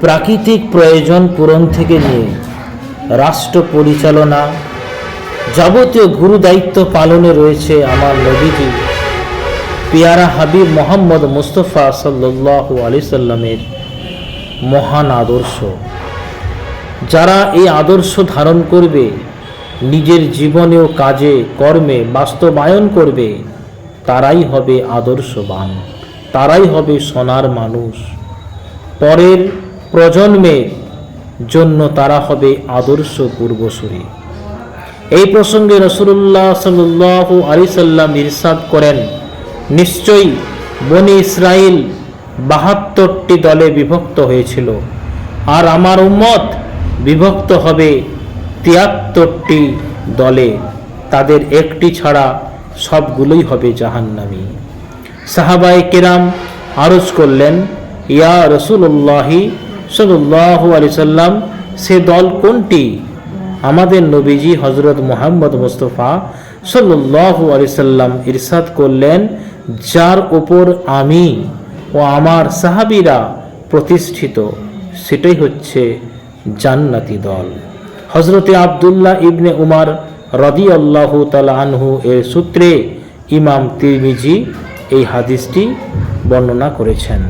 প্রাকৃতিক প্রয়োজন পূরণ থেকে নিয়ে রাষ্ট্র পরিচালনা যাবতীয় গুরু দায়িত্ব পালনে রয়েছে আমার নবীজি পিয়ারা হাবিব মোহাম্মদ মুস্তফা সাল্লাল্লাহু আলাইহি সাল্লামের মহান আদর্শ। যারা এই আদর্শ ধারণ করবে, নিজের জীবনে ও কাজে কর্মে বাস্তবায়ন করবে, তারাই হবে আদর্শবান, তারাই হবে সোনার মানুষ। পরের প্রজন্মের জন্য তারা হবে আদর্শ পূর্বসূরি। এই প্রসঙ্গে রাসূলুল্লাহ সাল্লাল্লাহু আলাইহি সাল্লাম ইরশাদ করেন, নিশ্চয়ই বনী ইসরাইল ৭২টি দলে বিভক্ত হয়েছিল, আর আমার উম্মত বিভক্ত হবে ৭৩টি দলে, তাদের একটি ছাড়া সবগুলোই হবে জাহান্নামী। সাহাবায়ে কেরাম আরজ করলেন, ইয়া রাসূলুল্লাহি সাল্লাল্লাহু আলাইহি সাল্লাম, সে দল কোনটি? আমাদের নবীজি হযরত মুহাম্মদ মুস্তাফা সাল্লাল্লাহু আলাইহি সাল্লাম ইরশাদ করলেন, যার উপর আমি ও আমার সাহাবীরা প্রতিষ্ঠিত, সেটাই হচ্ছে জান্নাতি দল। হযরতে আব্দুল্লাহ ইবনে উমর রাদিয়াল্লাহু তাআলা আনহু এর সূত্রে ইমাম তিরমিজি এই হাদিসটি বর্ণনা করেছেন।